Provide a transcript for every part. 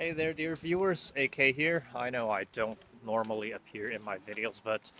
Hey there, dear viewers. AK here. I know I don't normally appear in my videos, but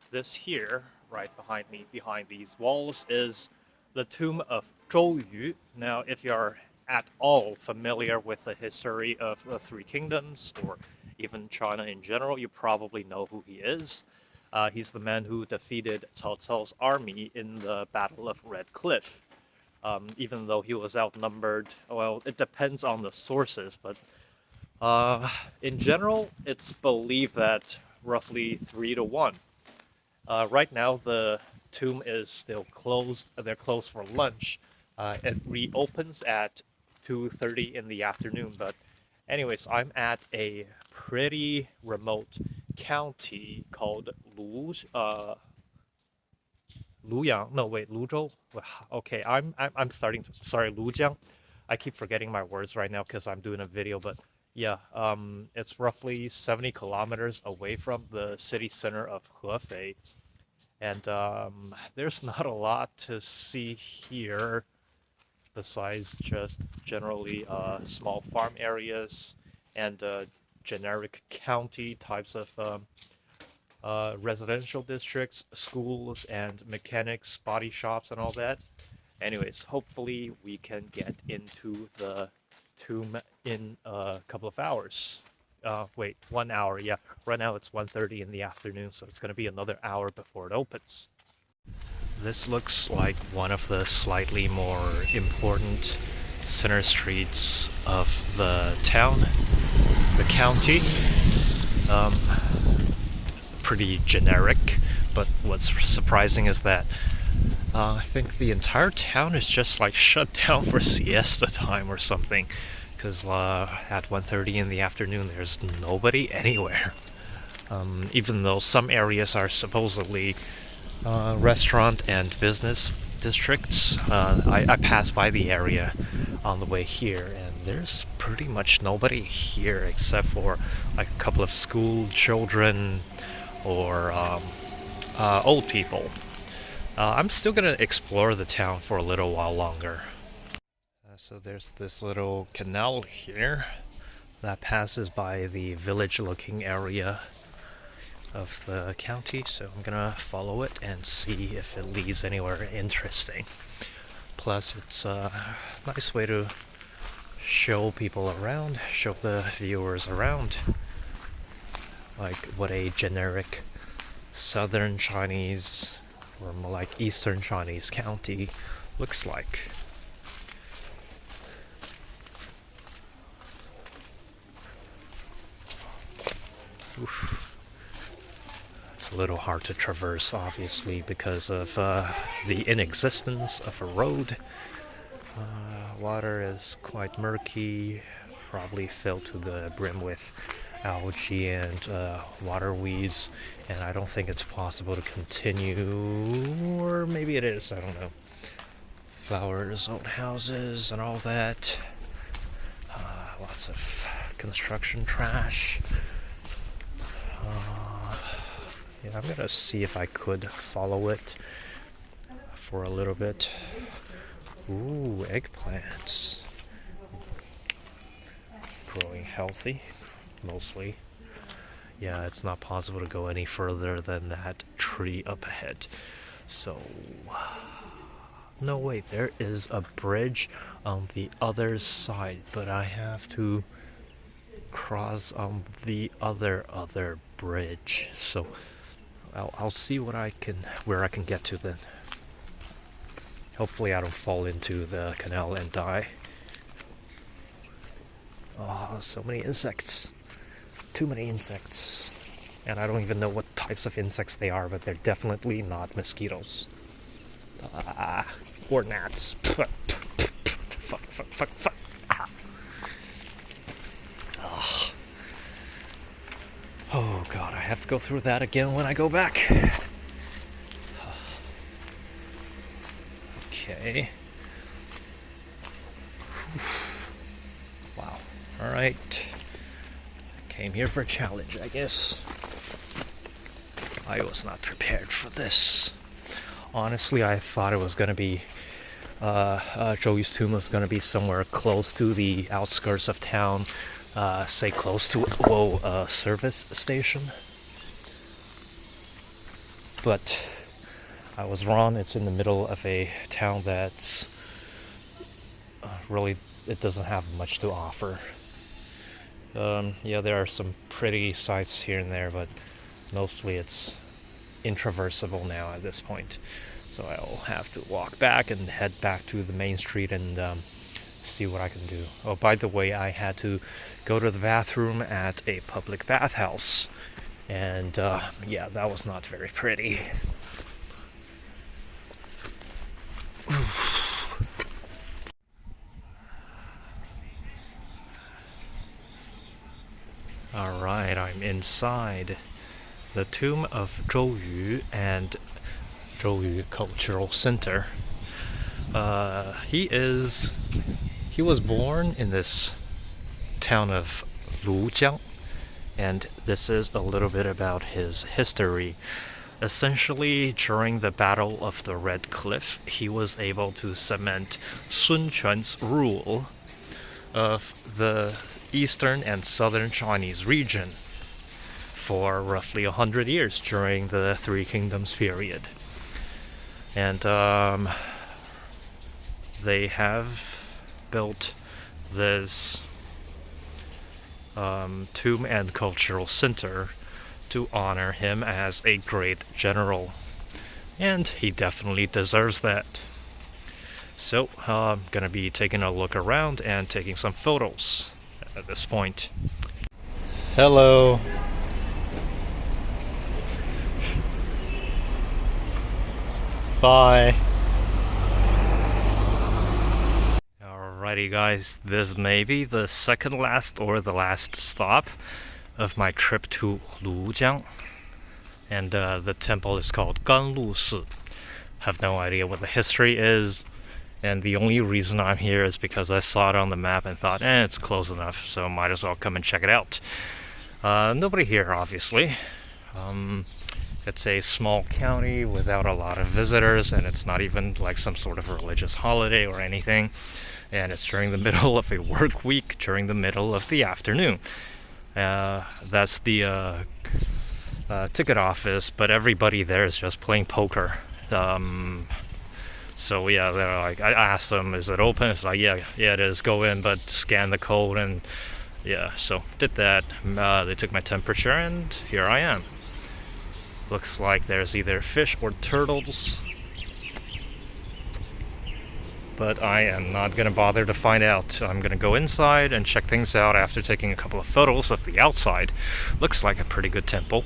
this here, right behind me, behind these walls, is the tomb of Zhou. Now, if you're at all familiar with the history of the Three Kingdoms, or even China in general, you probably know who he is. He's the man who defeated Cao Cao's army in the Battle of Red Cliff. Even though he was outnumbered, well, it depends on the sources, but in general, it's believed that roughly 3 to 1. Right now, the tomb is still closed. They're closed for lunch. It reopens at 2:30 in the afternoon. But, anyways, I'm at a pretty remote county called Lujiang. No, wait, Luzhou. Okay, I'm starting to. Sorry, Lujiang. I keep forgetting my words right now because I'm doing a video, but yeah, it's roughly 70 kilometers away from the city center of Hefei, and there's not a lot to see here besides just generally small farm areas and generic county types of residential districts, schools, and mechanics, body shops, and all that. Anyways, hopefully we can get into the tomb in a couple of hours. Wait, 1 hour, yeah. Right now it's 1:30 in the afternoon, so it's going to be another hour before it opens. This looks like one of the slightly more important center streets of the town, the county. Um, Pretty generic, but what's surprising is that I think the entire town is just like shut down for siesta time or something, because at 1:30 in the afternoon there's nobody anywhere. Even though some areas are supposedly restaurant and business districts, I passed by the area on the way here, and there's pretty much nobody here except for like a couple of school children or old people. I'm still gonna explore the town for a little while longer. So there's this little canal here that passes by the village-looking area of the county, so I'm gonna follow it and see if it leads anywhere interesting. Plus, it's a nice way to show people around, show the viewers around, like what a generic southern Chinese or more like eastern Chinese county looks like. Oof. It's a little hard to traverse, obviously, because of the inexistence of a road. Water is quite murky, probably filled to the brim with algae and water weeds, and I don't think it's possible to continue, or maybe it is, I don't know. Flowers, old houses, and all that. Lots of construction trash. Yeah, I'm gonna see if I could follow it for a little bit. Ooh, eggplants. Growing healthy, mostly. Yeah, it's not possible to go any further than that tree up ahead. So, no, wait, there is a bridge on the other side, but I have to cross on the other bridge. So, I'll see where I can get to then. Hopefully I don't fall into the canal and die. Oh, so many insects. Too many insects. And I don't even know what types of insects they are, but they're definitely not mosquitoes. Or gnats. Fuck. Ah. Oh god, I have to go through that again when I go back. Okay. Wow. Alright. Came here for a challenge, I guess. I was not prepared for this. Honestly, I thought it was gonna be Zhou's tomb was gonna be somewhere close to the outskirts of town, say close to a service station. But I was wrong. It's in the middle of a town that's really, it doesn't have much to offer. Yeah, there are some pretty sights here and there, but mostly it's intraversible now at this point. So I'll have to walk back and head back to the main street and see what I can do. Oh, by the way, I had to go to the bathroom at a public bathhouse. And yeah, that was not very pretty. Alright, I'm inside the tomb of Zhou and Zhou Cultural Center. He was born in this town of Lujiang, and this is a little bit about his history. Essentially, during the Battle of the Red Cliff, he was able to cement Sun Quan's rule of the eastern and southern Chinese region for roughly 100 years during the Three Kingdoms period. And they have built this tomb and cultural center to honor him as a great general, and he definitely deserves that. So I'm gonna be taking a look around and taking some photos at this point. Hello. Bye. Alrighty guys, this may be the second last or the last stop of my trip to Lujiang, and the temple is called Ganlu Si. Have no idea what the history is, and the only reason I'm here is because I saw it on the map and thought, it's close enough, so might as well come and check it out. Nobody here, obviously. It's a small county without a lot of visitors, and it's not even like some sort of religious holiday or anything, and it's during the middle of a work week, during the middle of the afternoon. That's the ticket office, but everybody there is just playing poker. So yeah, they're like, I asked them, is it open? It's like, yeah, it is, go in, but scan the code, and yeah, so did that. They took my temperature, and here I am. Looks like there's either fish or turtles, but I am not gonna bother to find out. I'm gonna go inside and check things out after taking a couple of photos of the outside. Looks like a pretty good temple.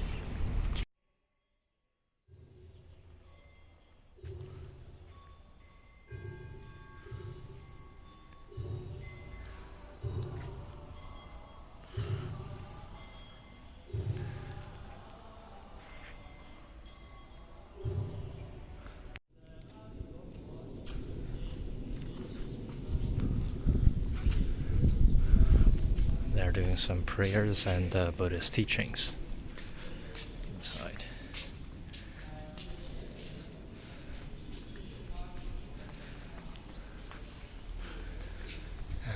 They're doing some prayers and Buddhist teachings inside.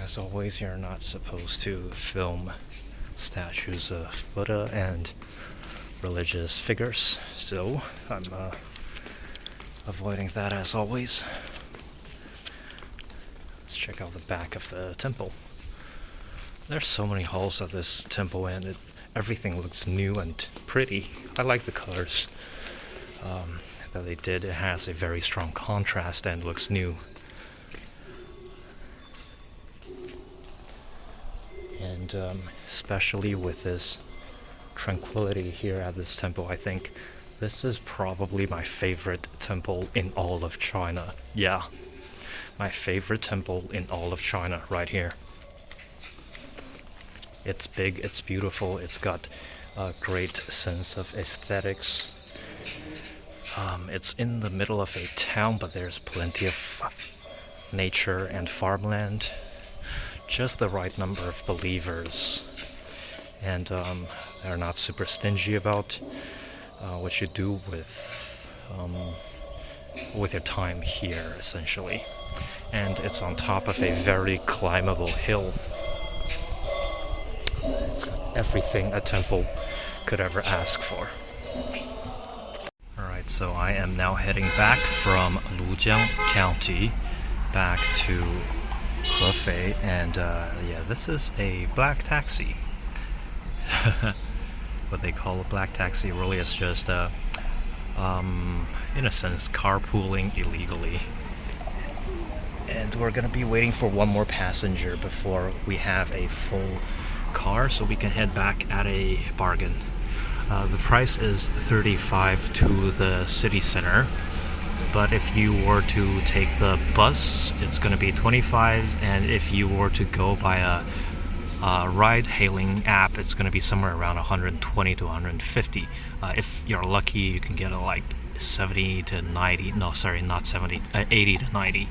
As always, you're not supposed to film statues of Buddha and religious figures, so I'm avoiding that as always. Let's check out the back of the temple. There's so many halls of this temple, and everything looks new and pretty. I like the colors that they did. It has a very strong contrast and looks new. And especially with this tranquility here at this temple, I think this is probably my favorite temple in all of China. Yeah, my favorite temple in all of China right here. It's big, it's beautiful, it's got a great sense of aesthetics. It's in the middle of a town, but there's plenty of nature and farmland. Just the right number of believers. And they're not super stingy about what you do with your time here, essentially. And it's on top of a very climbable hill. everything a temple could ever ask for. Alright, so I am now heading back from Lujiang County back to Hefei, and yeah, this is a black taxi. What they call a black taxi really is just in a sense carpooling illegally. And we're gonna be waiting for one more passenger before we have a full car, so we can head back at a bargain. The price is 35 to the city center, but if you were to take the bus, it's gonna be 25, and if you were to go by a ride-hailing app, it's gonna be somewhere around 120 to 150. If you're lucky, you can get a like 70 to 90. No, sorry, not 70. 80 to 90.